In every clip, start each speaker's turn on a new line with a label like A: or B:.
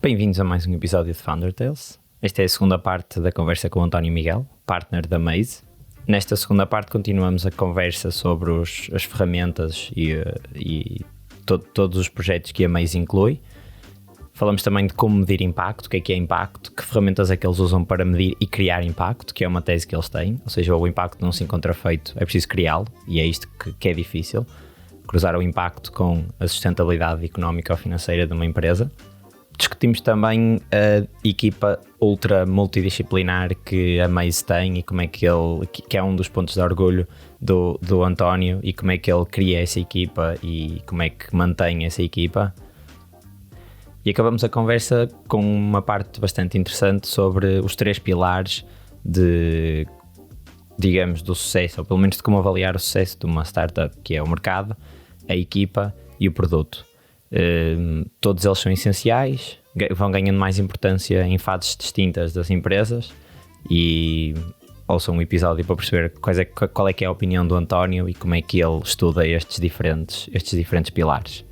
A: Bem-vindos a mais um episódio de Founder Tales. Esta é a segunda parte da conversa com o António Miguel, partner da Maze. Nesta segunda parte continuamos a conversa sobre as ferramentas e todos os projetos que a Maze inclui. Falamos também de como medir impacto, o que é impacto, que ferramentas é que eles usam para medir e criar impacto, que é uma tese que eles têm. Ou seja, o impacto não se encontra feito, é preciso criá-lo, e é isto que é difícil. Cruzar o impacto com a sustentabilidade económica ou financeira de uma empresa. Discutimos também a equipa ultra multidisciplinar que a Maze tem e como é que é um dos pontos de orgulho do António, e como é que ele cria essa equipa e como é que mantém essa equipa. E acabamos a conversa com uma parte bastante interessante sobre os 3 pilares do sucesso, ou pelo menos de como avaliar o sucesso de uma startup, que é o mercado, a equipa e o produto. Todos eles são essenciais, vão ganhando mais importância em fases distintas das empresas, e ouçam um episódio para perceber qual é que é a opinião do António e como é que ele estuda estes diferentes pilares.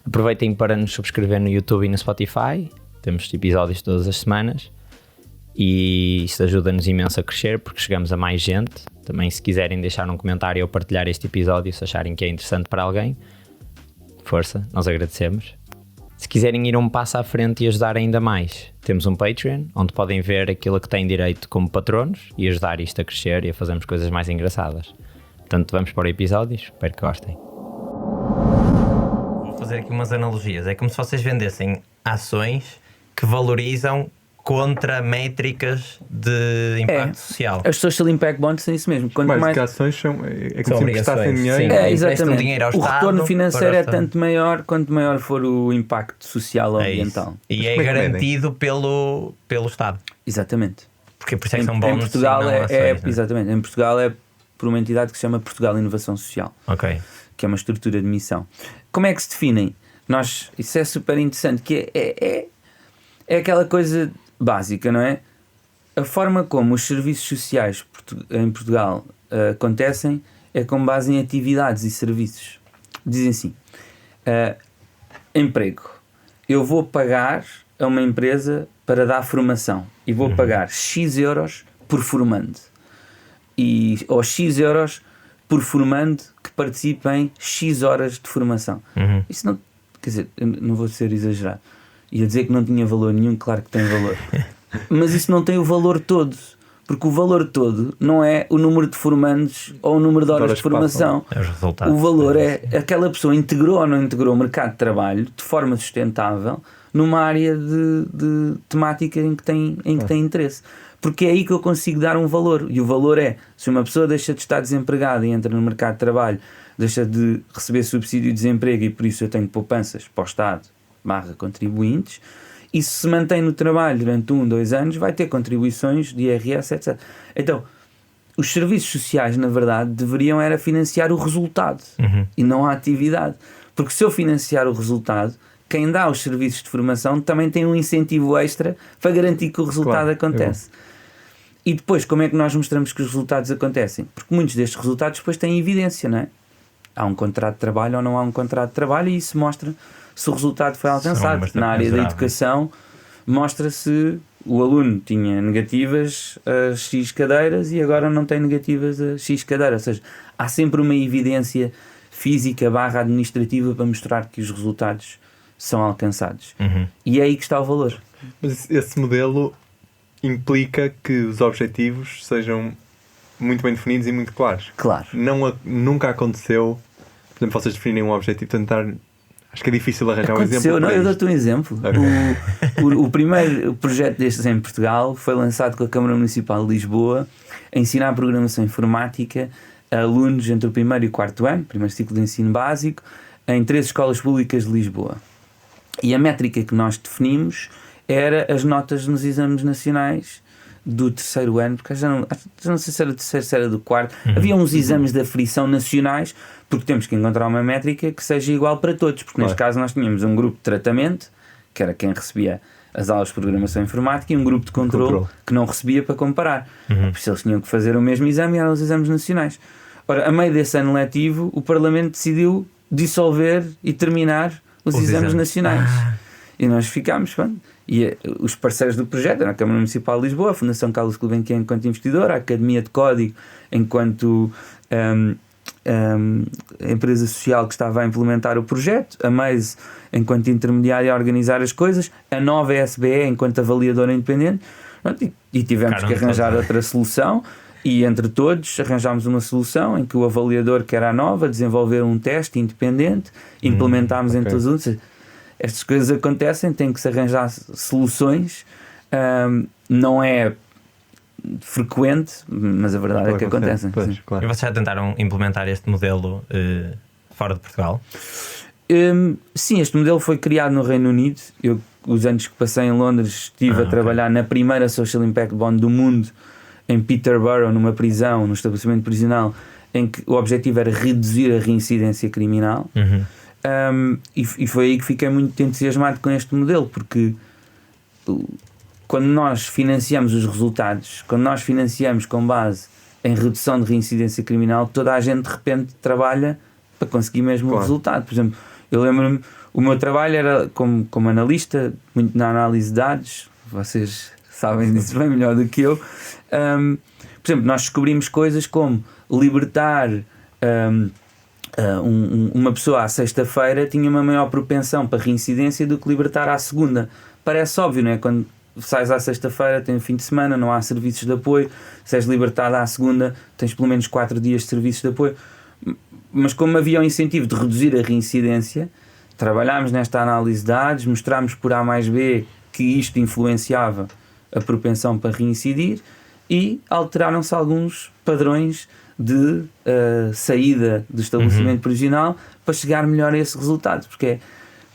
A: Aproveitem para nos subscrever no YouTube e no Spotify, temos episódios todas as semanas e isto ajuda-nos imenso a crescer porque chegamos a mais gente. Também, se quiserem deixar um comentário ou partilhar este episódio, se acharem que é interessante para alguém, força, nós agradecemos. Se quiserem ir um passo à frente e ajudar ainda mais, temos um Patreon, onde podem ver aquilo que têm direito como patronos e ajudar isto a crescer e a fazermos coisas mais engraçadas. Portanto, vamos para o episódio, espero que gostem. Vou fazer aqui umas analogias. É como se vocês vendessem ações que valorizam contra métricas de impacto social.
B: As social impact bonds são isso mesmo.
C: Quanto mais que ações são como se emprestassem dinheiro.
B: Sim, exatamente. Dinheiro ao o Estado, retorno financeiro é tanto maior quanto maior for o impacto social ou ambiental.
A: E é garantido pelo Estado.
B: Exatamente.
A: Porque por isso é que são bons.
B: Em Portugal exatamente. Em Portugal é por uma entidade que se chama Portugal Inovação Social.
A: Ok.
B: Que é uma estrutura de missão. Como é que se definem? Isso é super interessante, que é aquela coisa básica, não é? A forma como os serviços sociais em Portugal acontecem é com base em atividades e serviços. Dizem assim, emprego. Eu vou pagar a uma empresa para dar formação e vou pagar X euros por formando. Ou X euros por formando que participe em X horas de formação. Isso não, quer dizer, eu não vou ser exagerado. Ia dizer que não tinha valor nenhum, claro que tem valor. Mas isso não tem o valor todo. Porque o valor todo não é o número de formandos ou o número de horas de formação.
A: É os resultados.
B: O valor é aquela pessoa integrou ou não integrou o mercado de trabalho de forma sustentável numa área de temática em que tem interesse. Porque é aí que eu consigo dar um valor. E o valor é, se uma pessoa deixa de estar desempregada e entra no mercado de trabalho, deixa de receber subsídio de desemprego e por isso eu tenho poupanças para o Estado / contribuintes, e se mantém no trabalho durante 1-2 anos, vai ter contribuições de IRS, etc. Então, os serviços sociais, na verdade, deveriam era financiar o resultado e não a atividade. Porque se eu financiar o resultado, quem dá os serviços de formação também tem um incentivo extra para garantir que o resultado acontece. E depois, como é que nós mostramos que os resultados acontecem? Porque muitos destes resultados depois têm evidência, não é? Há um contrato de trabalho ou não há um contrato de trabalho, e isso mostra se o resultado foi alcançado. Na área da educação, mostra-se o aluno tinha negativas a X cadeiras e agora não tem negativas a X cadeiras. Ou seja, há sempre uma evidência física / administrativa para mostrar que os resultados são alcançados. E é aí que está o valor.
C: Mas esse modelo implica que os objetivos sejam muito bem definidos e muito claros.
B: Claro.
C: Nunca aconteceu, por exemplo, vocês definirem um objetivo, tentar... Acho que é difícil arranjar um exemplo.
B: Não, eu dou-te um exemplo. Okay. O primeiro projeto destes em Portugal foi lançado com a Câmara Municipal de Lisboa a ensinar programação informática a alunos entre o primeiro e o quarto ano, primeiro ciclo de ensino básico, em 3 escolas públicas de Lisboa. E a métrica que nós definimos era as notas nos exames nacionais do terceiro ano, porque já não sei se era do terceiro, se era do quarto. Havia uns exames de aferição nacionais, porque temos que encontrar uma métrica que seja igual para todos, porque neste caso nós tínhamos um grupo de tratamento, que era quem recebia as aulas de programação informática, e um grupo de controle que não recebia para comparar. Por isso eles tinham que fazer o mesmo exame e eram os exames nacionais. Ora, a meio desse ano letivo, o Parlamento decidiu dissolver e terminar os exames nacionais. E nós ficámos, pronto. E os parceiros do projeto eram a Câmara Municipal de Lisboa, a Fundação Carlos Gulbenkian enquanto investidora, a Academia de Código enquanto empresa social que estava a implementar o projeto, a Maze enquanto intermediária a organizar as coisas, a nova SBE enquanto avaliadora independente. Pronto, e tivemos que arranjar outra solução. E entre todos arranjámos uma solução em que o avaliador, que era a nova, desenvolveu um teste independente, implementámos entre todos os. Estas coisas acontecem, tem que se arranjar soluções, não é frequente, mas a verdade é que acontecem.
C: Pois, claro.
A: E vocês já tentaram implementar este modelo fora de Portugal?
B: Sim, este modelo foi criado no Reino Unido. Eu, os anos que passei em Londres, estive a trabalhar na primeira Social Impact Bond do mundo, em Peterborough, numa prisão, num estabelecimento prisional, em que o objetivo era reduzir a reincidência criminal. E foi aí que fiquei muito entusiasmado com este modelo, porque quando nós financiamos os resultados, quando nós financiamos com base em redução de reincidência criminal, toda a gente de repente trabalha para conseguir mesmo o resultado. Por exemplo, eu lembro-me, o meu trabalho era como analista, muito na análise de dados, vocês sabem disso bem melhor do que eu. Por exemplo, nós descobrimos coisas como libertar uma pessoa à sexta-feira tinha uma maior propensão para reincidência do que libertar à segunda. Parece óbvio, não é? Quando sais à sexta-feira, tem o fim de semana, não há serviços de apoio. Se és libertado à segunda, tens pelo menos 4 dias de serviços de apoio. Mas como havia o incentivo de reduzir a reincidência, trabalhámos nesta análise de dados, mostrámos por A mais B que isto influenciava a propensão para reincidir e alteraram-se alguns padrões de saída do estabelecimento prisional para chegar melhor a esse resultado, porque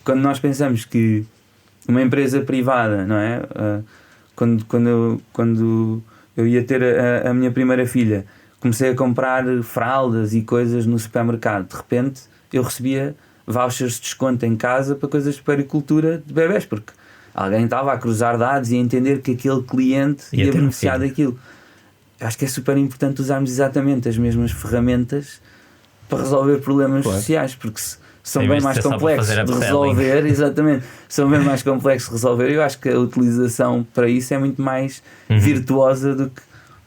B: quando nós pensamos que uma empresa privada, não é? Quando eu ia ter a minha primeira filha, comecei a comprar fraldas e coisas no supermercado, de repente eu recebia vouchers de desconto em casa para coisas de puericultura de bebés, porque alguém estava a cruzar dados e a entender que aquele cliente ia beneficiar daquilo. Acho que é super importante usarmos exatamente as mesmas ferramentas para resolver problemas sociais, porque são bem mais complexos de resolver. Exatamente, são bem mais complexos de resolver. Eu acho que a utilização para isso é muito mais virtuosa do que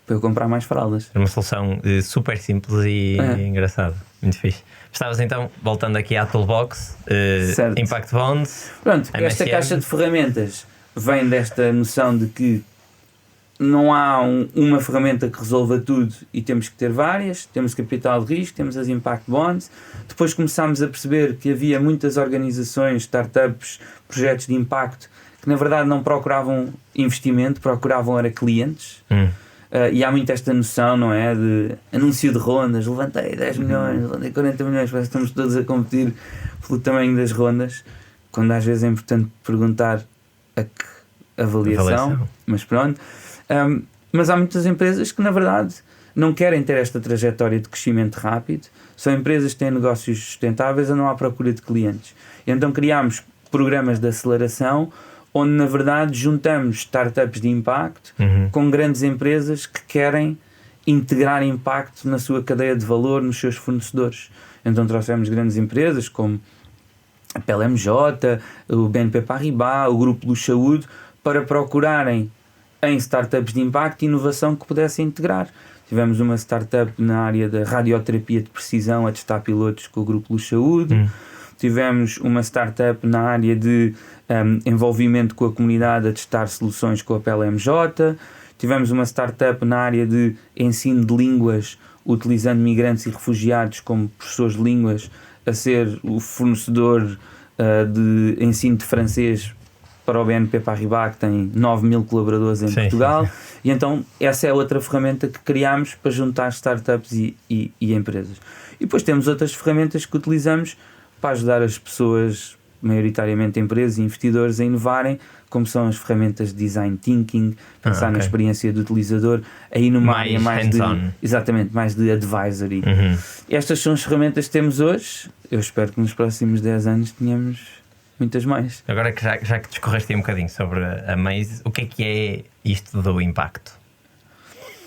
B: para eu comprar mais fraldas.
A: É uma solução super simples e engraçada, muito fixe. Estavas então, voltando aqui à Toolbox, Impact Bonds.
B: Pronto, esta caixa de ferramentas vem desta noção de que não há uma ferramenta que resolva tudo e temos que ter várias. Temos capital de risco, temos as Impact Bonds. Depois começámos a perceber que havia muitas organizações, startups, projetos de impacto que na verdade não procuravam investimento, procuravam era clientes. E há muito esta noção, não é? De anúncio de rondas, levantei 10 milhões, levantei 40 milhões, parece que estamos todos a competir pelo tamanho das rondas, quando às vezes é importante perguntar a que avaliação. Mas pronto. Mas há muitas empresas que na verdade não querem ter esta trajetória de crescimento rápido, são empresas que têm negócios sustentáveis, andam à procura de clientes. E então criámos programas de aceleração onde na verdade juntamos startups de impacto com grandes empresas que querem integrar impacto na sua cadeia de valor, nos seus fornecedores. Então trouxemos grandes empresas como a PLMJ, o BNP Paribas, o Grupo Luz Saúde, para procurarem em startups de impacto e inovação que pudessem integrar. Tivemos uma startup na área da radioterapia de precisão a testar pilotos com o Grupo Luz Saúde. Tivemos uma startup na área de envolvimento com a comunidade a testar soluções com a PLMJ. Tivemos uma startup na área de ensino de línguas, utilizando migrantes e refugiados como professores de línguas, a ser o fornecedor de ensino de francês para o BNP Paribas, que tem 9.000 colaboradores em Portugal. E então essa é outra ferramenta que criámos para juntar startups e empresas. E depois temos outras ferramentas que utilizamos para ajudar as pessoas, maioritariamente empresas e investidores, a inovarem, como são as ferramentas de design thinking, pensar na experiência do utilizador, aí numa área mais de advisory. Estas são as ferramentas que temos hoje. Eu espero que nos próximos 10 anos tenhamos muitas mais.
A: Agora que já que discorreste um bocadinho sobre a Maze, o que é isto do impacto?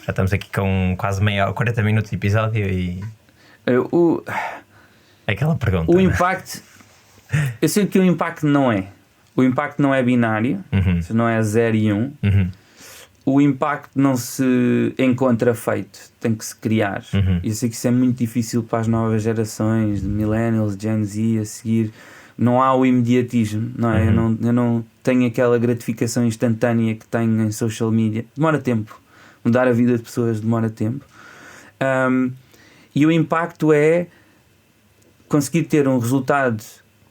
A: Já estamos aqui com quase 40 minutos de episódio e... Aquela pergunta.
B: O impacto... Eu sei que o impacto não é. o impacto não é binário, não é 0 e 1. O impacto não se encontra feito, tem que se criar. Eu sei que isso é muito difícil para as novas gerações de millennials, Gen Z a seguir. Não há o imediatismo, não é? Eu não tenho aquela gratificação instantânea que tenho em social media. Demora tempo. Mudar a vida de pessoas demora tempo. E o impacto é conseguir ter um resultado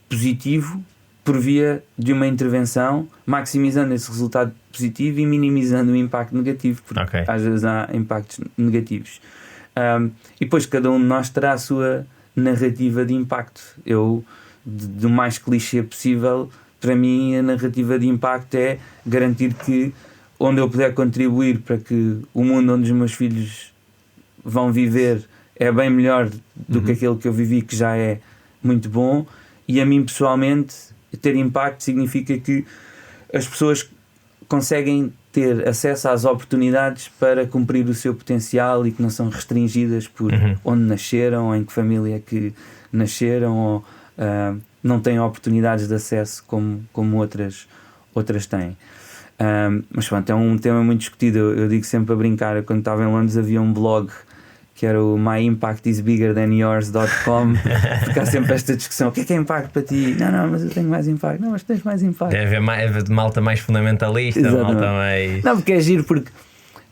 B: positivo por via de uma intervenção, maximizando esse resultado positivo e minimizando o impacto negativo, porque às vezes há impactos negativos. E depois cada um de nós terá a sua narrativa de impacto. Do mais clichê possível, para mim a narrativa de impacto é garantir que onde eu puder contribuir para que o mundo onde os meus filhos vão viver é bem melhor do que aquele que eu vivi, que já é muito bom. E a mim pessoalmente ter impacto significa que as pessoas conseguem ter acesso às oportunidades para cumprir o seu potencial e que não são restringidas por onde nasceram, ou em que família que nasceram, ou não têm oportunidades de acesso como outras têm. Mas pronto, é um tema muito discutido. Eu digo sempre a brincar, quando estava em Londres havia um blog que era o myimpactisbiggerthanyours.com, porque há sempre esta discussão: o que é impacto para ti? Não, mas eu tenho mais impacto. Não, mas tens mais impacto.
A: Deve haver malta mais fundamentalista. Malta mais...
B: Não, porque é giro, porque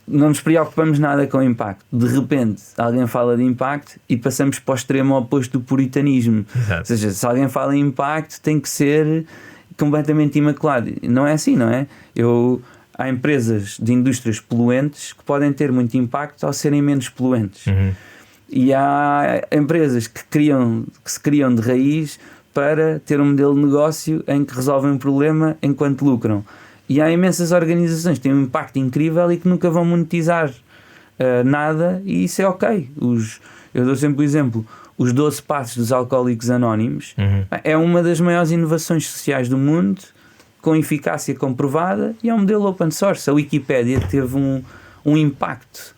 B: não nos preocupamos nada com impacto. De repente alguém fala de impacto e passamos para o extremo oposto do puritanismo.
A: Exato.
B: Ou seja, se alguém fala em impacto tem que ser completamente imaculado. Não é assim, não é? Há empresas de indústrias poluentes que podem ter muito impacto ao serem menos poluentes. E há empresas que se criam de raiz para ter um modelo de negócio em que resolvem um problema enquanto lucram. E há imensas organizações que têm um impacto incrível e que nunca vão monetizar nada, e isso é ok. Eu dou sempre o exemplo: os 12 Passos dos Alcoólicos Anónimos é uma das maiores inovações sociais do mundo, com eficácia comprovada, e é um modelo open source. A Wikipédia teve um impacto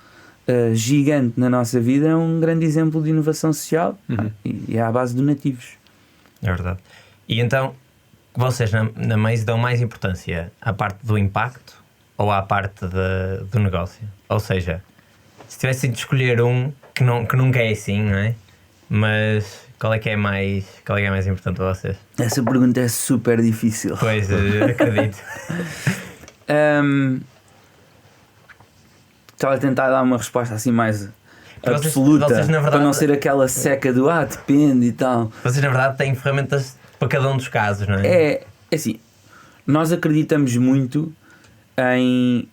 B: gigante na nossa vida, é um grande exemplo de inovação social, e é à base de donativos.
A: É verdade. E então, vocês na Maze dão mais importância à parte do impacto ou à parte do negócio? Ou seja, se tivessem de escolher um que nunca é assim, não é? Mas qual é que é mais importante para vocês?
B: Essa pergunta é super difícil.
A: Pois, acredito.
B: Estava a tentar dar uma resposta assim mais absoluta,
A: vocês, na verdade,
B: para não ser aquela seca do depende e tal.
A: Vocês na verdade têm ferramentas para cada um dos casos, não é?
B: É assim, nós acreditamos muito em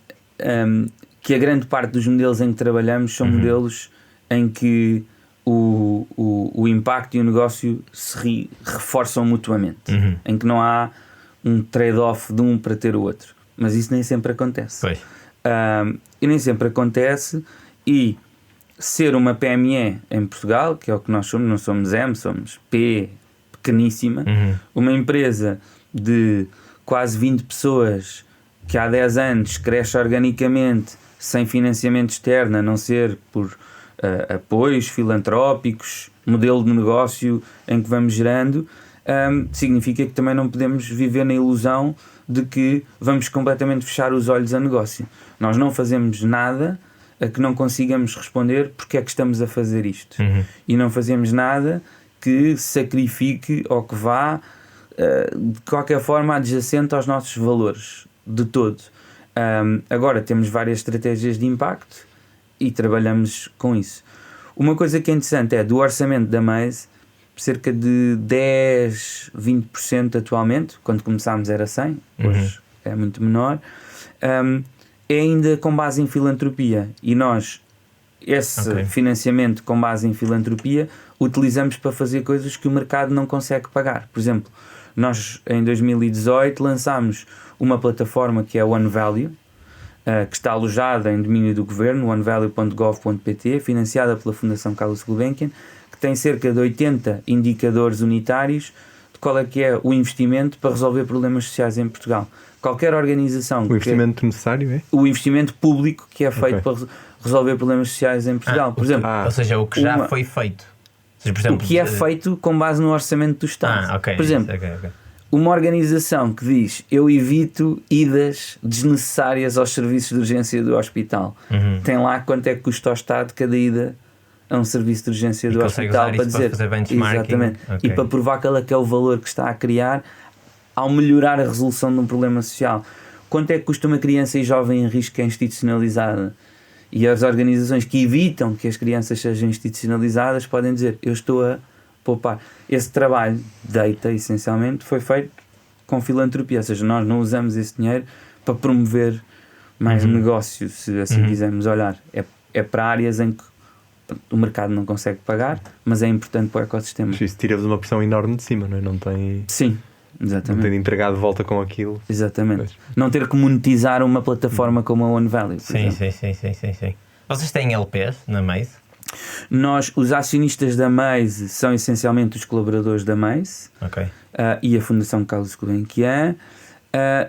B: que a grande parte dos modelos em que trabalhamos são modelos em que o impacto e o negócio se reforçam mutuamente, em que não há um trade-off de um para ter o outro. Mas isso nem sempre acontece.
A: Pois.
B: E nem sempre acontece, e ser uma PME em Portugal, que é o que nós somos, não somos M, somos P, pequeníssima, uma empresa de quase 20 pessoas que há 10 anos cresce organicamente, sem financiamento externo, a não ser por apoios filantrópicos, modelo de negócio em que vamos gerando, significa que também não podemos viver na ilusão de que vamos completamente fechar os olhos a negócio. Nós não fazemos nada a que não consigamos responder porque é que estamos a fazer isto. E não fazemos nada que sacrifique ou que vá de qualquer forma adjacente aos nossos valores, de todo. Agora temos várias estratégias de impacto e trabalhamos com isso. Uma coisa que é interessante é, do orçamento da Maze, cerca de 10, 20% atualmente, quando começámos era 100, hoje é muito menor, é ainda com base em filantropia, e nós esse financiamento com base em filantropia utilizamos para fazer coisas que o mercado não consegue pagar. Por exemplo, nós em 2018 lançámos uma plataforma que é o OneValue, que está alojada em domínio do governo, onevalue.gov.pt, financiada pela Fundação Carlos Gulbenkian, que tem cerca de 80 indicadores unitários de qual é que é o investimento para resolver problemas sociais em Portugal. Qualquer organização...
C: O investimento necessário é?
B: O investimento público que é feito para resolver problemas sociais em Portugal. Por exemplo,
A: ou seja, o que já foi feito. Seja, por exemplo,
B: o que é feito com base no orçamento do Estado. Por exemplo, uma organização que diz eu evito idas desnecessárias aos serviços de urgência do hospital, tem lá quanto é que custa ao Estado cada ida a um serviço de urgência do hospital, para dizer,
A: para fazer benchmarking.
B: exatamente,
A: Okay.
B: e para provar qual é que é o valor que está a criar ao melhorar a resolução de um problema social. Quanto é que custa uma criança e jovem em risco institucionalizada? E as organizações que evitam que as crianças sejam institucionalizadas podem dizer, eu estou a poupar. Esse trabalho, data, essencialmente, foi feito com filantropia, ou seja, nós não usamos esse dinheiro para promover mais negócio, se assim quisermos olhar. É para áreas em que o mercado não consegue pagar, mas é importante para o ecossistema.
C: Mas isso tira-vos uma pressão enorme de cima, não é? Não tem...
B: Sim,
C: Não
B: exatamente.
C: ter de entregar de volta com aquilo.
B: Exatamente.
C: Pois.
B: Não ter que monetizar uma plataforma como a OneValue. por
A: Sim,
B: exemplo.
A: sim. Vocês têm LPs na Maze?
B: Nós, os acionistas da Maze são essencialmente os colaboradores da Maze
A: Ok.
B: e a Fundação Carlos Gulbenkian.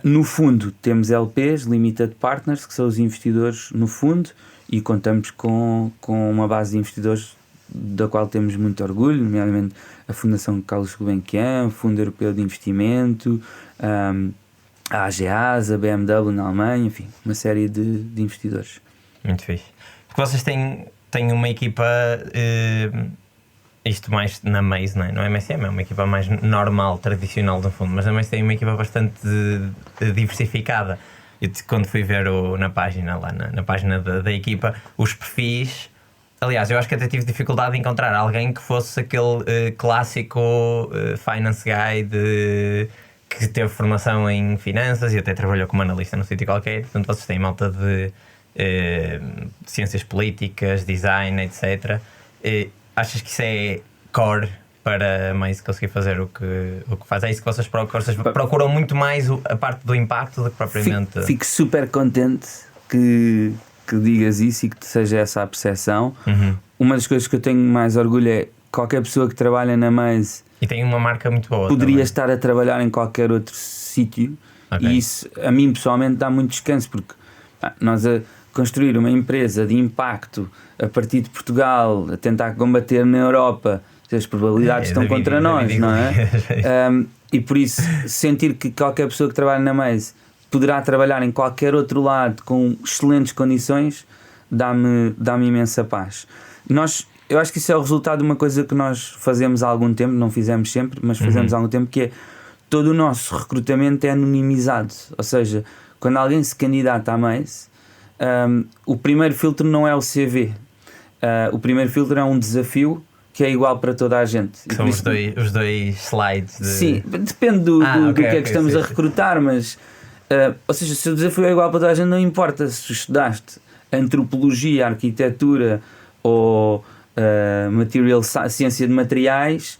B: No fundo, temos LPs, Limited Partners, que são os investidores no fundo, e contamos com uma base de investidores da qual temos muito orgulho, nomeadamente a Fundação Carlos Gulbenkian, o Fundo Europeu de Investimento, a AGAs, a BMW na Alemanha, enfim, uma série de investidores.
A: Muito fixe. Porque vocês têm uma equipa, isto mais na Maze, não é MSM, é uma equipa mais normal, tradicional do fundo, mas na Maze tem uma equipa bastante diversificada. Eu, quando fui ver na página, lá na página da equipa, os perfis, aliás, eu acho que até tive dificuldade em encontrar alguém que fosse aquele clássico finance guy que teve formação em finanças e até trabalhou como analista num sítio qualquer. Portanto, vocês têm malta de ciências políticas, design, etc. Achas que isso é core para mais conseguir fazer o que faz? É isso que vocês procuram? Vocês procuram muito mais a parte do impacto do que propriamente...
B: Fico super contente que digas isso e que seja essa a percepção. Uma das coisas que eu tenho mais orgulho é qualquer pessoa que trabalha na Maze
A: e tem uma marca muito boa
B: poderia
A: também.
B: estar a trabalhar em qualquer outro sítio.
A: Okay.
B: E isso a mim pessoalmente dá muito descanso, porque nós a construir uma empresa de impacto a partir de Portugal, a tentar combater na Europa, as probabilidades estão contra nós, não é? E por isso sentir que qualquer pessoa que trabalha na Maze poderá trabalhar em qualquer outro lado com excelentes condições dá-me imensa paz. Eu acho que isso é o resultado de uma coisa que nós fazemos há algum tempo, não fizemos sempre, mas fazemos há algum tempo, que é todo o nosso recrutamento é anonimizado. Ou seja, quando alguém se candidata à Maze, o primeiro filtro não é o CV. O primeiro filtro é um desafio que é igual para toda a gente.
A: Que são os dois slides de...
B: Sim, depende do que é que estamos a recrutar, mas ou seja, se o desafio é igual para toda a gente, não importa se estudaste antropologia, arquitetura ou ciência de materiais,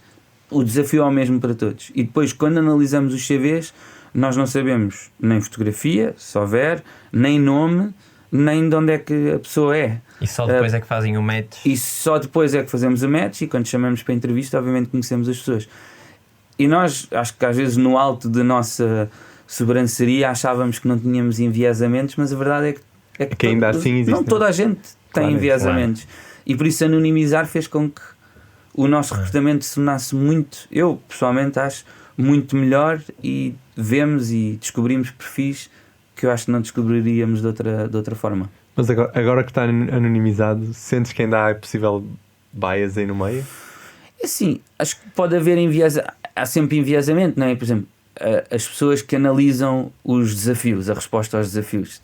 B: o desafio é o mesmo para todos. E depois, quando analisamos os CVs, nós não sabemos nem fotografia, se houver, nem nome, nem de onde é que a pessoa é.
A: E só depois é que fazem o match.
B: E só depois é que fazemos o match, e quando chamamos para a entrevista, obviamente conhecemos as pessoas. E nós, acho que às vezes no alto da nossa sobranceria achávamos que não tínhamos enviesamentos, mas a verdade é que
C: ainda assim existe,
B: não toda a gente tem
C: claro,
B: enviesamentos. Claro. E por isso anonimizar fez com que o nosso recrutamento se tornasse muito, eu pessoalmente acho, muito melhor, e vemos e descobrimos perfis que eu acho que não descobriríamos de outra forma.
C: Mas agora que está anonimizado, sentes que ainda há possível bias aí no meio?
B: Assim, acho que pode haver há sempre enviesamento, não é? Por exemplo, as pessoas que analisam os desafios, a resposta aos desafios,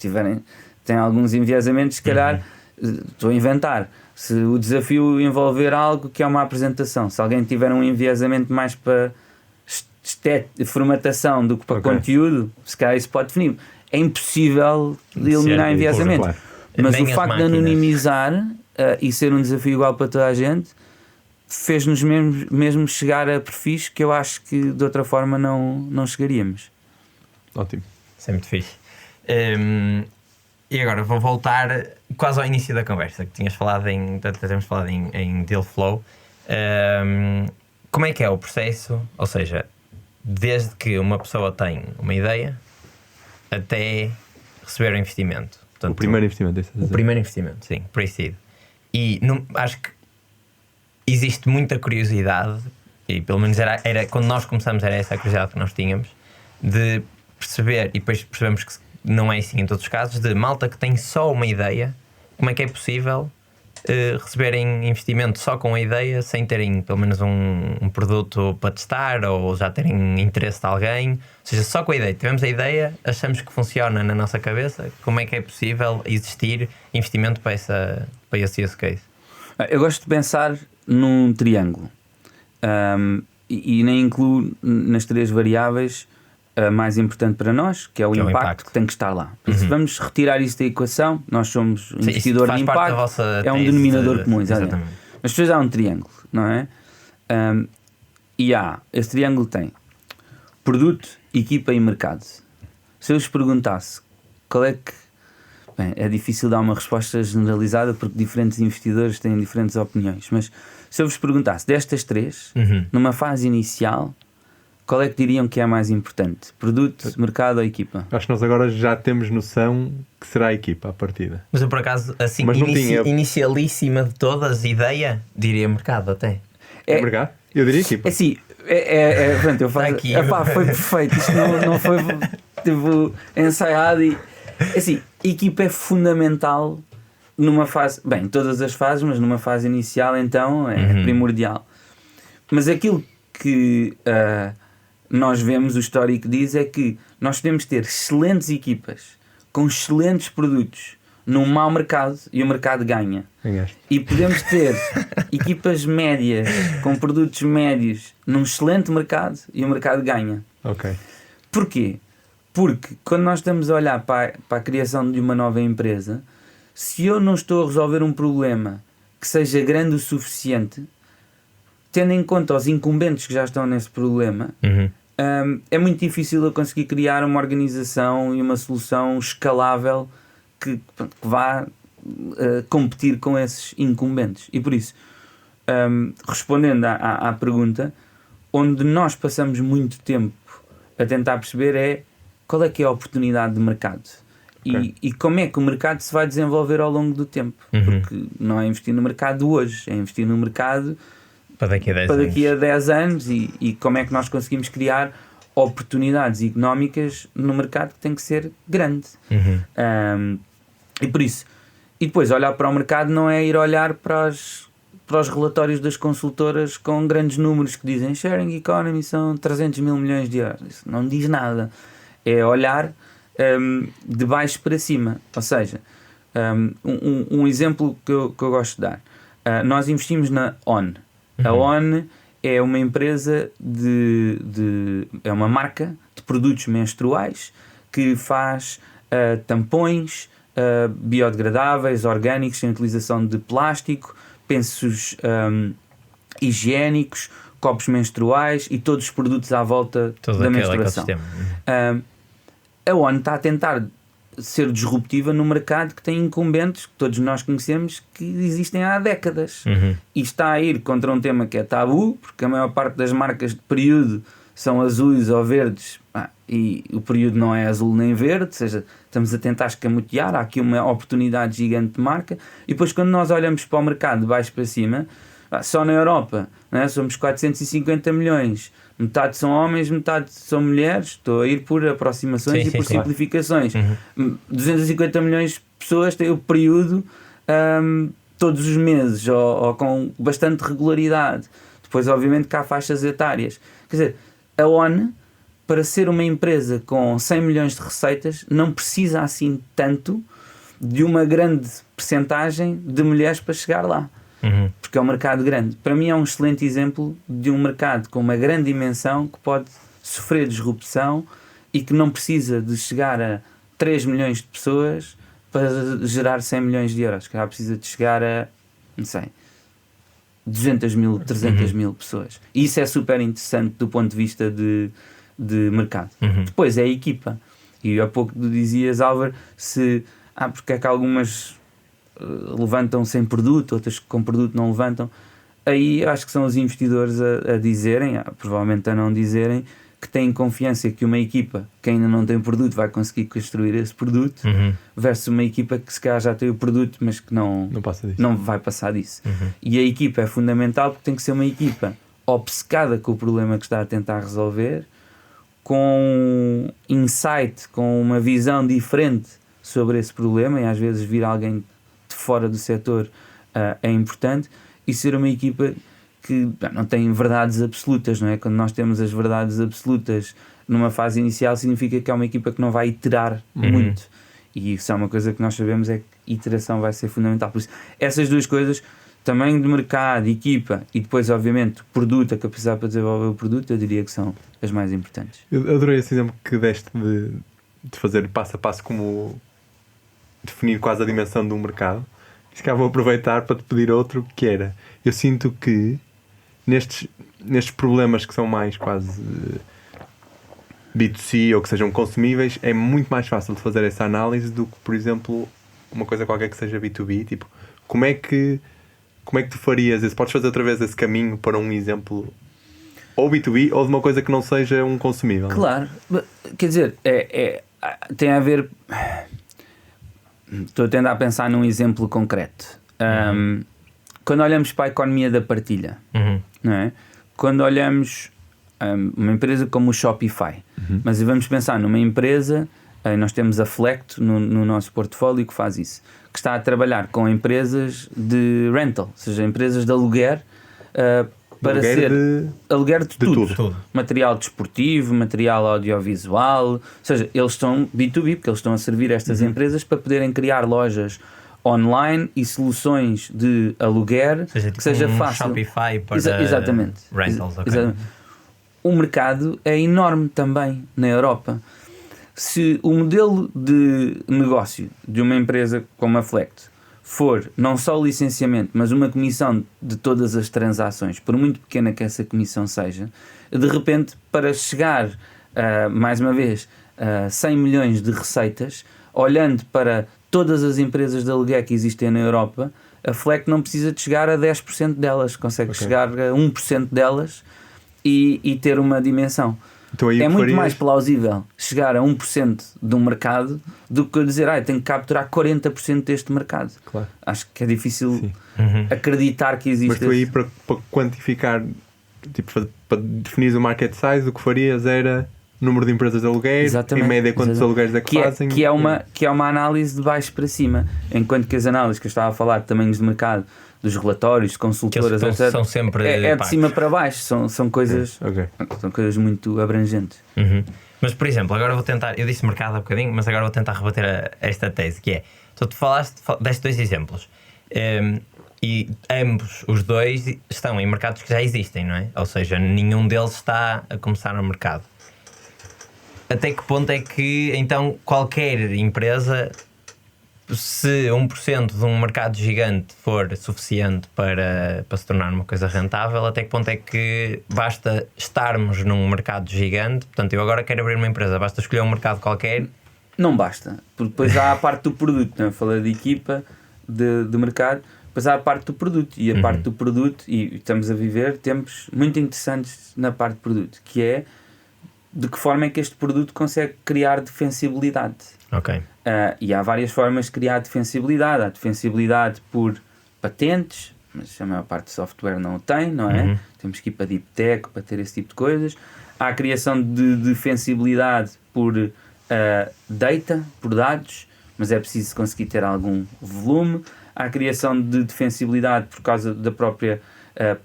B: têm alguns enviesamentos, se calhar, estou a inventar. Se o desafio envolver algo que é uma apresentação, se alguém tiver um enviesamento mais para formatação do que para conteúdo, se calhar isso pode definir. É impossível de eliminar enviesamento. Claro. Mas bem, o facto de anonimizar e ser um desafio igual para toda a gente fez-nos mesmo chegar a perfis que eu acho que de outra forma não chegaríamos.
C: Ótimo.
A: Isso é muito fixe. E agora vou voltar quase ao início da conversa, que temos falado em deal flow. Como é que é o processo? Ou seja, desde que uma pessoa tem uma ideia até receber o investimento. Portanto,
C: o primeiro investimento.
A: O primeiro investimento, sim, pre-seed. E acho que existe muita curiosidade e pelo menos era quando nós começamos, era essa a curiosidade que nós tínhamos, de perceber, e depois percebemos que não é assim em todos os casos, de malta que tem só uma ideia, como é que é possível receberem investimento só com a ideia, sem terem pelo menos um produto para testar ou já terem interesse de alguém. Ou seja, só com a ideia, tivemos a ideia, achamos que funciona na nossa cabeça, como é que é possível existir investimento para esse use case?
B: Eu gosto de pensar num triângulo, e nem incluo nas 3 variáveis a mais importante para nós, que é o impacto que tem que estar lá. Por isso, vamos retirar isso da equação. Nós somos investidor de impacto, é um denominador comum. Exatamente. Mas depois há um triângulo, não é? E esse triângulo tem produto, equipa e mercado. Se eu vos perguntasse qual é que... Bem, é difícil dar uma resposta generalizada porque diferentes investidores têm diferentes opiniões, mas se eu vos perguntasse destas 3, numa fase inicial, qual é que diriam que é a mais importante? Produto, mercado ou equipa?
C: Acho que nós agora já temos noção que será a equipa à partida.
A: Mas eu por acaso, assim, inicialíssima de todas, ideia, diria mercado até.
C: É mercado? Eu diria equipa.
B: É assim, pronto, eu faço... foi perfeito, isto não foi tipo, ensaiado e... É assim, equipa é fundamental numa fase... Bem, em todas as fases, mas numa fase inicial então é primordial. Mas aquilo que... nós vemos, o histórico diz, é que nós podemos ter excelentes equipas com excelentes produtos num mau mercado e o mercado ganha. E podemos ter equipas médias com produtos médios num excelente mercado e o mercado ganha. Porquê? Porque quando nós estamos a olhar para a criação de uma nova empresa, se eu não estou a resolver um problema que seja grande o suficiente, tendo em conta os incumbentes que já estão nesse problema, é muito difícil eu conseguir criar uma organização e uma solução escalável que vá competir com esses incumbentes. E por isso, respondendo à pergunta, onde nós passamos muito tempo a tentar perceber é qual é que é a oportunidade de mercado. E como é que o mercado se vai desenvolver ao longo do tempo. Porque não é investir no mercado hoje, é investir no mercado para daqui a 10 anos e como é que nós conseguimos criar oportunidades económicas no mercado que tem que ser grande. E por isso, e depois olhar para o mercado não é ir olhar para os relatórios das consultoras com grandes números que dizem sharing economy são 300 mil milhões de euros. Isso não diz nada. É olhar de baixo para cima. Ou seja, um exemplo que eu gosto de dar. Nós investimos na ON. A ON é uma empresa é uma marca de produtos menstruais que faz tampões biodegradáveis, orgânicos, sem utilização de plástico, pensos higiênicos, copos menstruais e todos os produtos à volta da menstruação. A ON está a tentar ser disruptiva no mercado que tem incumbentes que todos nós conhecemos que existem há décadas e está a ir contra um tema que é tabu, porque a maior parte das marcas de período são azuis ou verdes e o período não é azul nem verde, ou seja, estamos a tentar escamotear, há aqui uma oportunidade gigante de marca. E depois quando nós olhamos para o mercado de baixo para cima, só na Europa, né, somos 450 milhões, metade são homens, metade são mulheres, estou a ir por aproximações por simplificações. 250 milhões de pessoas têm o período todos os meses ou com bastante regularidade. Depois obviamente que há faixas etárias. Quer dizer, a ON, para ser uma empresa com 100 milhões de receitas, não precisa assim tanto de uma grande percentagem de mulheres para chegar lá. Porque é um mercado grande. Para mim é um excelente exemplo de um mercado com uma grande dimensão que pode sofrer disrupção e que não precisa de chegar a 3 milhões de pessoas para gerar 100 milhões de euros. Que precisa de chegar a, não sei, 200 mil, 300 mil pessoas. E isso é super interessante do ponto de vista de mercado. Depois é a equipa. E há pouco tu dizias, Álvaro, porque é que algumas levantam sem produto, outras com produto não levantam. Aí acho que são os investidores a dizerem, provavelmente a não dizerem, que têm confiança que uma equipa que ainda não tem produto vai conseguir construir esse produto, versus uma equipa que se calhar já tem o produto mas que não vai passar disso. E a equipa é fundamental porque tem que ser uma equipa obcecada com o problema que está a tentar resolver, com insight, com uma visão diferente sobre esse problema, e às vezes vir alguém de fora do setor é importante, e ser uma equipa que não tem verdades absolutas, não é? Quando nós temos as verdades absolutas numa fase inicial, significa que é uma equipa que não vai iterar muito, e isso é uma coisa que nós sabemos, é que iteração vai ser fundamental. Por isso, essas duas coisas, tamanho de mercado, equipa e depois obviamente produto, a capacidade para desenvolver o produto, eu diria que são as mais importantes.
C: Eu adorei esse exemplo que deste de fazer passo a passo como definir quase a dimensão de um mercado. Se calhar vou aproveitar para te pedir outro, que era, eu sinto que nestes problemas que são mais quase B2C ou que sejam consumíveis, é muito mais fácil de fazer essa análise do que, por exemplo, uma coisa qualquer que seja B2B. Tipo, como é que tu farias isso? Podes fazer outra vez esse caminho para um exemplo ou B2B ou de uma coisa que não seja um consumível?
B: Claro, quer dizer, tem a ver... Estou a tentar pensar num exemplo concreto. Quando olhamos para a economia da partilha, não é? Quando olhamos uma empresa como o Shopify, mas vamos pensar numa empresa, nós temos a Flecto no nosso portfólio que faz isso, que está a trabalhar com empresas de rental, ou seja, empresas de aluguer, para aluguer de tudo. Material desportivo, material audiovisual, ou seja, eles estão B2B, porque eles estão a servir estas empresas para poderem criar lojas online e soluções de aluguer,
A: seja, tipo
B: que seja
A: um
B: fácil.
A: Shopify para
B: exatamente.
A: rentals. Okay.
B: Exatamente. O mercado é enorme também na Europa. Se o modelo de negócio de uma empresa como a Flecto for não só o licenciamento, mas uma comissão de todas as transações, por muito pequena que essa comissão seja, de repente, para chegar, mais uma vez, a 100 milhões de receitas, olhando para todas as empresas de aluguer que existem na Europa, a Flecto não precisa de chegar a 10% delas, consegue chegar a 1% delas e ter uma dimensão.
C: Então, aí
B: é muito mais plausível chegar a 1% de um mercado do que dizer, tenho que capturar 40% deste mercado.
C: Claro.
B: Acho que é difícil acreditar que existe.
C: Mas tu aí para quantificar, tipo, para definir o market size, o que farias era número de empresas de aluguer, em média quantos aluguéis é que fazem.
B: Que é uma análise de baixo para cima, enquanto que as análises que eu estava a falar de tamanhos de mercado, dos relatórios, de consultoras, etc.,
A: são sempre
B: de cima para baixo, são coisas, são coisas muito abrangentes.
A: Mas, por exemplo, agora vou tentar, eu disse mercado há bocadinho, mas agora vou tentar rebater esta tese, que é, tu deste dois exemplos, e ambos, os dois, estão em mercados que já existem, não é? Ou seja, nenhum deles está a começar no mercado. Até que ponto é que, então, qualquer empresa, se 1% de um mercado gigante for suficiente para se tornar uma coisa rentável, até que ponto é que basta estarmos num mercado gigante? Portanto, eu agora quero abrir uma empresa, basta escolher um mercado qualquer?
B: Não basta, porque depois há a parte do produto, não é? Falei de equipa, de mercado, depois há a parte do produto, e a parte do produto, e estamos a viver tempos muito interessantes na parte do produto, que é de que forma é que este produto consegue criar defensibilidade.
A: Ok.
B: E há várias formas de criar defensibilidade. Há defensibilidade por patentes, mas a maior parte do software não o tem, não é? Temos que ir para Deep Tech para ter esse tipo de coisas. Há a criação de defensibilidade por data, por dados, mas é preciso conseguir ter algum volume. Há a criação de defensibilidade por causa da própria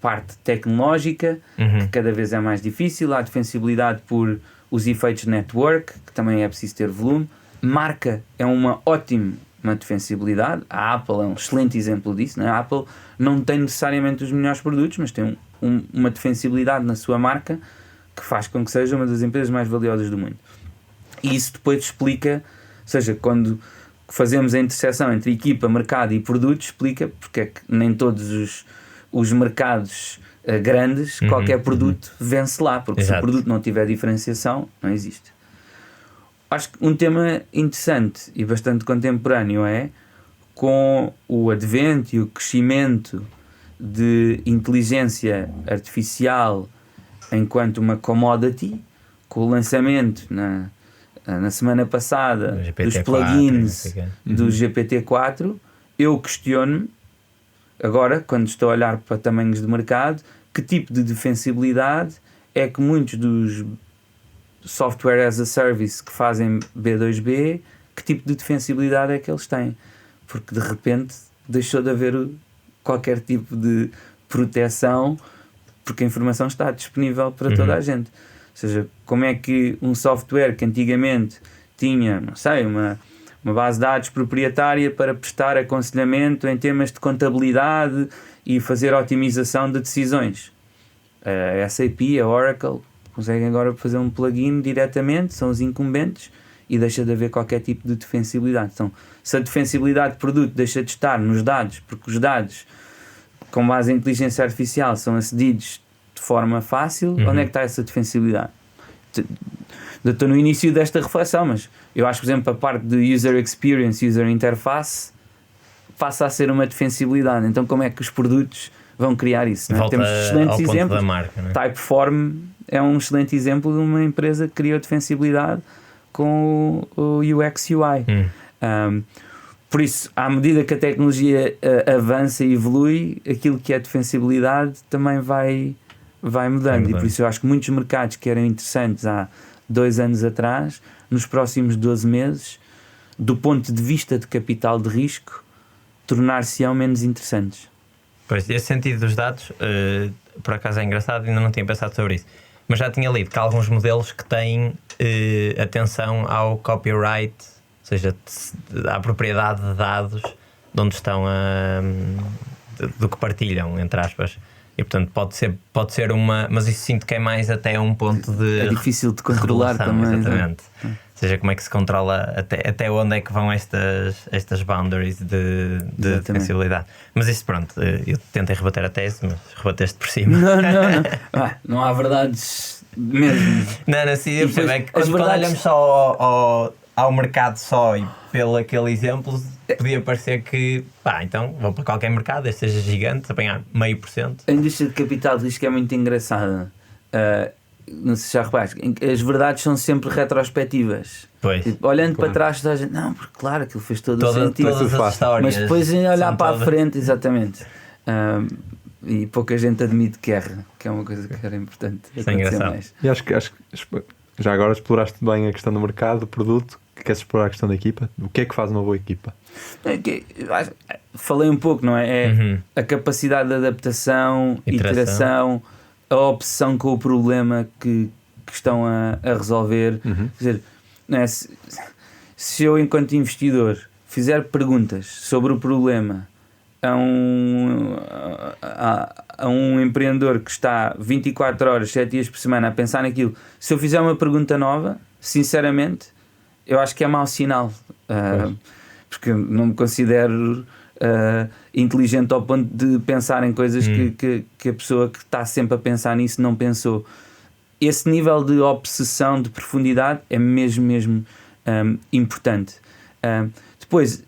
B: parte tecnológica, que cada vez é mais difícil. Há a defensibilidade por os efeitos de network, que também é preciso ter volume. Marca é uma ótima defensibilidade. A Apple é um excelente exemplo disso, não é? A Apple não tem necessariamente os melhores produtos, mas tem uma defensibilidade na sua marca que faz com que seja uma das empresas mais valiosas do mundo. E isso depois explica, ou seja, quando fazemos a interseção entre equipa, mercado e produto, explica porque é que nem todos os mercados grandes, qualquer produto vence lá, porque se o produto não tiver diferenciação, não existe. Acho que um tema interessante e bastante contemporâneo é, com o advento e o crescimento de inteligência artificial enquanto uma commodity, com o lançamento na semana passada dos plugins do GPT-4, eu questiono-me, agora, quando estou a olhar para tamanhos de mercado, que tipo de defensibilidade é que muitos dos software as a service que fazem B2B, que tipo de defensibilidade é que eles têm, porque de repente deixou de haver qualquer tipo de proteção, porque a informação está disponível para toda a gente. Ou seja, como é que um software que antigamente tinha, não sei, uma base de dados proprietária para prestar aconselhamento em temas de contabilidade e fazer otimização de decisões, a SAP, a Oracle conseguem agora fazer um plugin diretamente, são os incumbentes, e deixa de haver qualquer tipo de defensibilidade. Então, se a defensibilidade de produto deixa de estar nos dados, porque os dados com base em inteligência artificial são acedidos de forma fácil, onde é que está essa defensibilidade? Estou no início desta reflexão, mas eu acho, por exemplo, a parte de user experience, user interface, passa a ser uma defensibilidade. Então, como é que os produtos vão criar isso? Não é? Temos excelentes exemplos.
A: Da marca, não é?
B: Typeform é um excelente exemplo de uma empresa que criou defensibilidade com o UX UI. Por isso, à medida que a tecnologia avança e evolui, aquilo que é defensibilidade também vai mudando. E por isso eu acho que muitos mercados que eram interessantes há 2 anos atrás, nos próximos 12 meses, do ponto de vista de capital de risco, tornar-se-ão menos interessantes.
A: Pois, esse sentido dos dados, por acaso é engraçado, ainda não tinha pensado sobre isso, mas já tinha lido que há alguns modelos que têm atenção ao copyright, ou seja, à propriedade de dados de onde estão do que partilham, entre aspas. E portanto pode ser uma, mas isso sinto que é mais até um ponto de
B: é difícil de controlar também.
A: Exatamente. Ou seja, como é que se controla até onde é que vão estas boundaries de defensibilidade. Mas isso, pronto, eu tentei rebater a tese, mas rebateste por cima.
B: Não há verdades mesmo.
A: Não, sim, eu percebo. É que quando olhamos só ao mercado só e pelo aquele exemplo, podia parecer que, então vou para qualquer mercado, este seja gigante, apanhar 0,5%.
B: A indústria de capital de risco é muito engraçada. Não sei se já reparaste, as verdades são sempre retrospectivas.
A: Pois.
B: Tipo, olhando para trás, toda a gente, não, porque claro, aquilo fez todo o sentido.
A: Todas as histórias.
B: Mas depois em olhar para a frente, exatamente. E pouca gente admite que erra, que é uma coisa que era importante.
A: Isso é engraçado.
B: Mais.
C: E acho que já agora exploraste bem a questão do mercado, do produto. Queres explorar a questão da equipa? O que é que faz uma boa equipa?
B: Falei um pouco, não é? A capacidade de adaptação, iteração, a obsessão com o problema que estão a resolver. Quer dizer, não é? Se eu, enquanto investidor, fizer perguntas sobre o problema a um empreendedor que está 24 horas, 7 dias por semana a pensar naquilo, se eu fizer uma pergunta nova, sinceramente, eu acho que é mau sinal, porque eu não me considero inteligente ao ponto de pensar em coisas que a pessoa que está sempre a pensar nisso não pensou. Esse nível de obsessão, de profundidade é mesmo importante. Depois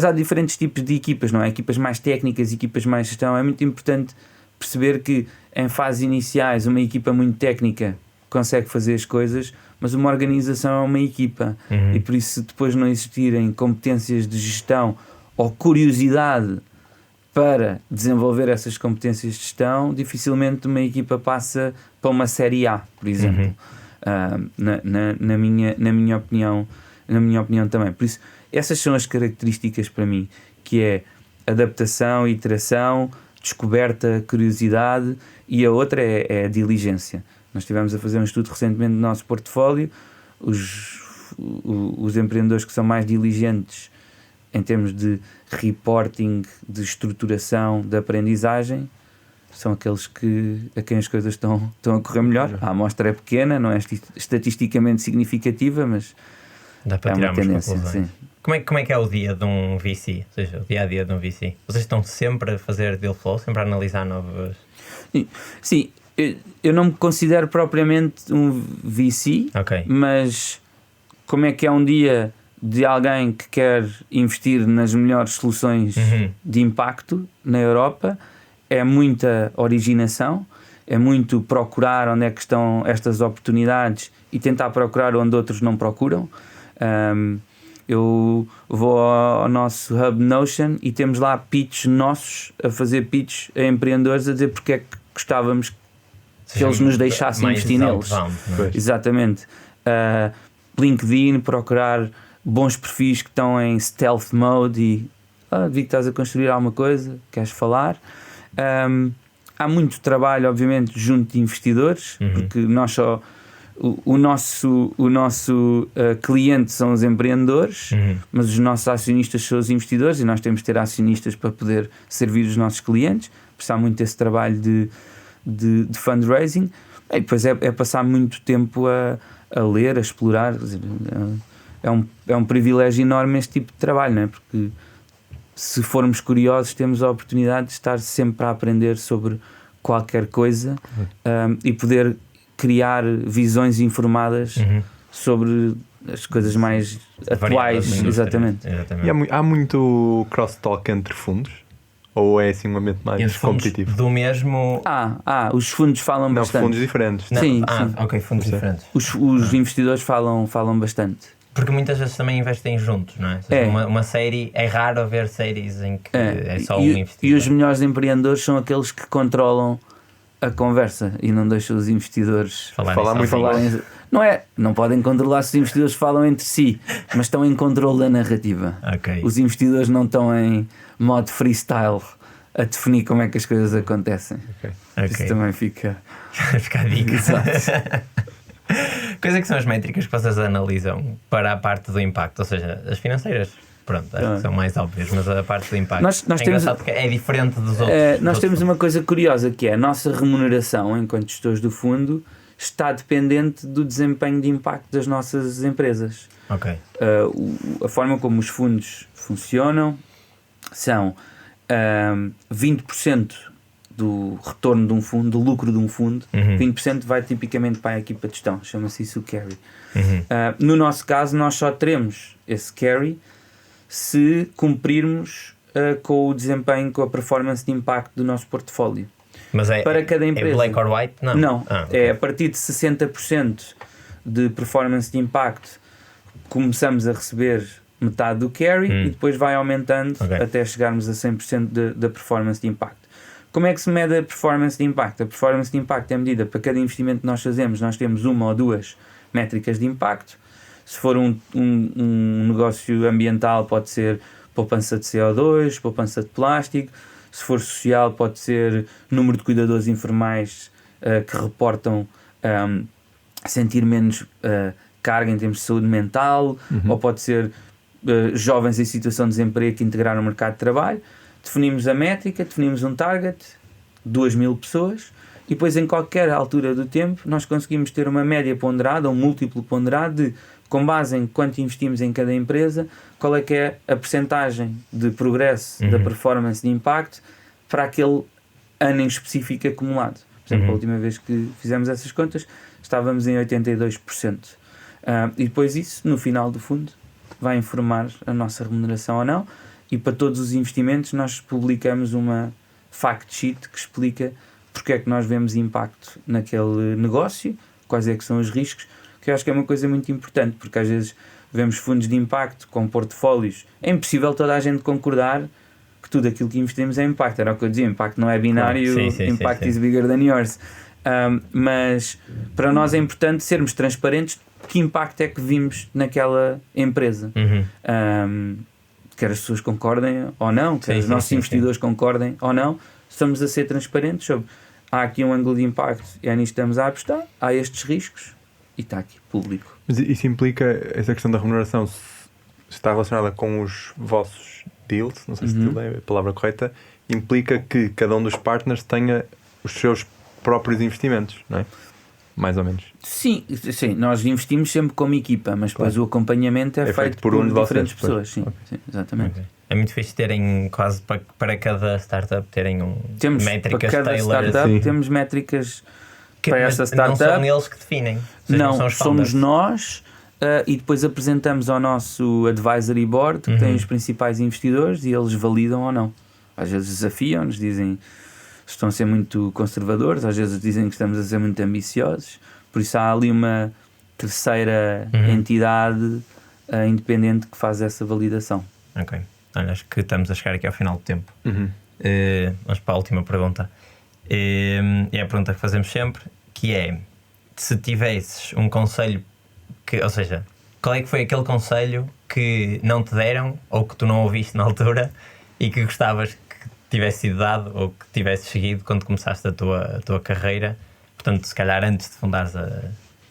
B: há diferentes tipos de equipas, não é? Equipas mais técnicas, equipas mais gestão. É muito importante perceber que em fases iniciais uma equipa muito técnica consegue fazer as coisas, mas uma organização é uma equipa, e por isso, se depois não existirem competências de gestão ou curiosidade para desenvolver essas competências de gestão, dificilmente uma equipa passa para uma série A, por exemplo. Na minha opinião também. Por isso, essas são as características para mim, que é adaptação, iteração, descoberta, curiosidade, e a outra é a diligência. Nós estivemos a fazer um estudo recentemente no nosso portfólio. Os empreendedores que são mais diligentes em termos de reporting, de estruturação, de aprendizagem, são aqueles a quem as coisas estão a correr melhor. A amostra é pequena, não é estatisticamente significativa, mas
A: dá para tirar uma tendência. Sim. Como é que é o dia de um VC? Ou seja, o dia-a-dia de um VC? Vocês estão sempre a fazer deal flow, sempre a analisar novas...
B: Sim. Eu não me considero propriamente um VC, mas como é que é um dia de alguém que quer investir nas melhores soluções de impacto na Europa? É muita originação, é muito procurar onde é que estão estas oportunidades e tentar procurar onde outros não procuram. Eu vou ao nosso Hub Notion e temos lá pitches nossos, a fazer pitches a empreendedores, a dizer porque é que gostávamos que eles nos deixassem investir neles. Exatamente. LinkedIn, procurar bons perfis que estão em stealth mode e vi que estás a construir alguma coisa, queres falar. Há muito trabalho, obviamente, junto de investidores, porque nós só... O nosso cliente são os empreendedores, mas os nossos acionistas são os investidores e nós temos de ter acionistas para poder servir os nossos clientes. Por isso há muito esse trabalho de fundraising. E depois é passar muito tempo a ler, a explorar. Quer dizer, é um privilégio enorme este tipo de trabalho, não é? Porque se formos curiosos temos a oportunidade de estar sempre a aprender sobre qualquer coisa e poder criar visões informadas sobre as coisas mais atuais. Exatamente.
C: E há muito cross-talk entre fundos? Ou é assim um ambiente mais competitivo?
D: Do mesmo...
B: Os fundos falam bastante.
C: Não, fundos diferentes.
B: Sim.
D: Ok, fundos diferentes.
B: Os investidores falam bastante.
D: Porque muitas vezes também investem juntos, não é? Ou seja, uma série, é raro haver séries em que é só um investidor.
B: E os melhores empreendedores são aqueles que controlam a conversa e não deixam os investidores
C: falar muito.
B: Não podem controlar se os investidores falam entre si, mas estão em controle da narrativa. Os investidores não estão em modo freestyle a definir como é que as coisas acontecem. Isso também fica
D: a dica.
B: Exato.
D: Quais é que são as métricas que vocês analisam para a parte do impacto? Ou seja, as financeiras, pronto, acho que são mais óbvias, mas a parte do impacto
B: nós temos,
D: porque é diferente dos outros.
B: Nós temos uma coisa curiosa, que é a nossa remuneração enquanto gestores do fundo está dependente do desempenho de impacto das nossas empresas. A forma como os fundos funcionam são 20% do retorno de um fundo, do lucro de um fundo, 20% vai tipicamente para a equipa de gestão, chama-se isso o carry. No nosso caso, nós só teremos esse carry se cumprirmos com o desempenho, com a performance de impacto do nosso portfólio.
D: Mas
B: para cada empresa.
D: É black or white?
B: Não. É a partir de 60% de performance de impacto começamos a receber metade do carry e depois vai aumentando até chegarmos a 100% da performance de impacto. Como é que se mede a performance de impacto? A performance de impacto é medida para cada investimento que nós fazemos. Nós temos uma ou duas métricas de impacto. Se for um negócio ambiental, pode ser poupança de CO2, poupança de plástico. Se for social, pode ser número de cuidadores informais que reportam sentir menos carga em termos de saúde mental, ou pode ser jovens em situação de desemprego que integraram o mercado de trabalho. Definimos a métrica, definimos um target, 2.000 pessoas, e depois em qualquer altura do tempo nós conseguimos ter uma média ponderada, um múltiplo ponderado de, com base em quanto investimos em cada empresa, qual é que é a percentagem de progresso da performance de impacto para aquele ano em específico acumulado. Por exemplo, a última vez que fizemos essas contas estávamos em 82%. E depois isso, no final do fundo, vai informar a nossa remuneração ou não. E para todos os investimentos nós publicamos uma fact sheet que explica porque é que nós vemos impacto naquele negócio, quais é que são os riscos, que eu acho que é uma coisa muito importante, porque às vezes vemos fundos de impacto com portfólios. É impossível toda a gente concordar que tudo aquilo que investimos é impacto. Era o que eu dizia, impacto não é binário, impact is bigger than yours. Mas para nós é importante sermos transparentes de que impacto é que vimos naquela empresa. Quer as pessoas concordem ou não, quer os nossos investidores concordem ou não, estamos a ser transparentes sobre há aqui um ângulo de impacto e é nisto que estamos a apostar, há estes riscos e está aqui público.
C: Mas isso implica, essa questão da remuneração está relacionada com os vossos deals, não sei se deal é a palavra correta, implica que cada um dos partners tenha os seus próprios investimentos, não é? Mais ou menos.
B: Sim, nós investimos sempre como equipa, mas depois o acompanhamento é feito por diferentes pessoas. Sim, exatamente.
D: É muito fixe terem quase para cada startup terem métricas
B: para cada startup temos métricas para essa startup.
D: Não são eles que definem.
B: Não, somos nós e depois apresentamos ao nosso advisory board que tem os principais investidores e eles validam ou não. Às vezes desafiam-nos, dizem estão a ser muito conservadores, às vezes dizem que estamos a ser muito ambiciosos, por isso há ali uma terceira entidade independente que faz essa validação.
D: Ok. Olha, acho que estamos a chegar aqui ao final do tempo. Vamos para a última pergunta. É a pergunta que fazemos sempre, que é: se tivesses um conselho ou seja, qual é que foi aquele conselho que não te deram ou que tu não ouviste na altura e que gostavas que tivesse sido dado ou que tivesse seguido quando começaste a tua carreira, portanto, se calhar antes de fundares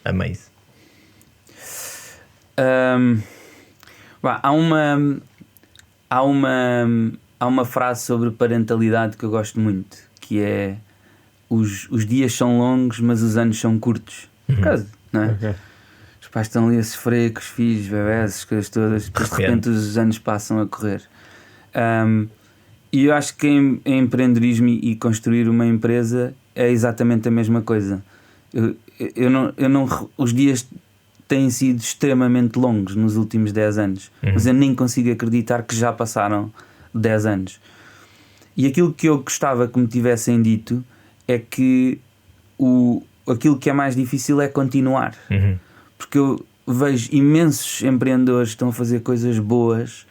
D: a Maze?
B: Há uma frase sobre parentalidade que eu gosto muito, que é: os dias são longos, mas os anos são curtos. Caso, não é?
C: Okay.
B: Os pais estão ali a sofrer com os filhos, bebés, as coisas todas, depois de repente os anos passam a correr. E eu acho que em empreendedorismo e construir uma empresa é exatamente a mesma coisa. Os dias têm sido extremamente longos nos últimos 10 anos, mas eu nem consigo acreditar que já passaram 10 anos. E aquilo que eu gostava que me tivessem dito é que aquilo que é mais difícil é continuar. Porque eu vejo imensos empreendedores que estão a fazer coisas boas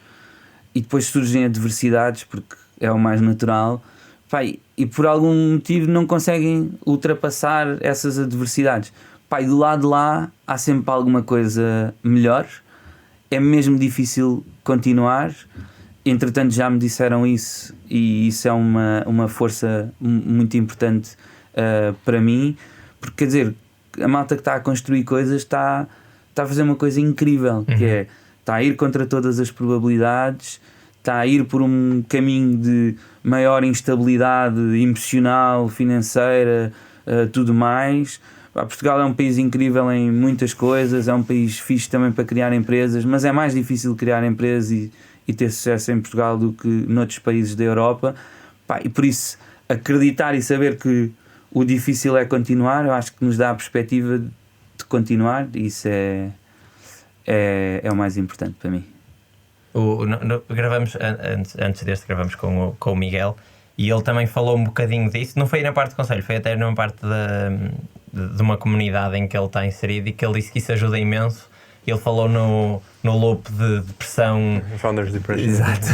B: e depois surgem adversidades, porque é o mais natural, e por algum motivo não conseguem ultrapassar essas adversidades. E do lado de lá há sempre alguma coisa melhor, é mesmo difícil continuar. Entretanto já me disseram isso, e isso é uma força muito importante para mim, porque quer dizer, a malta que está a construir coisas está a fazer uma coisa incrível, que é, está a ir contra todas as probabilidades, está a ir por um caminho de maior instabilidade emocional, financeira, tudo mais. Portugal é um país incrível em muitas coisas, é um país fixe também para criar empresas, mas é mais difícil criar empresas e ter sucesso em Portugal do que noutros países da Europa. E por isso, acreditar e saber que o difícil é continuar, eu acho que nos dá a perspectiva de continuar, e isso é o mais importante para mim.
D: Gravamos, antes deste gravamos com o Miguel, e ele também falou um bocadinho disso. Não foi na parte do conselho, foi até numa parte de uma comunidade em que ele está inserido, e que ele disse que isso ajuda imenso. Ele falou no loop de depressão.
C: Founders Depression.
D: Exato.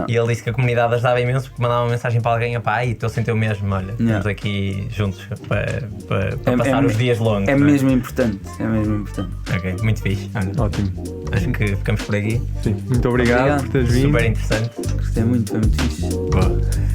D: E ele disse que a comunidade ajudava imenso, porque mandava uma mensagem para alguém: estou sem teu mesmo, olha, estamos aqui juntos para passar os dias longos.
B: É mesmo importante,
D: Ok, muito fixe.
C: Ótimo.
D: Acho que ficamos por aqui.
C: Sim. Muito obrigado por teres vindo.
D: Super interessante.
B: Gostei muito, foi muito fixe.
D: Boa.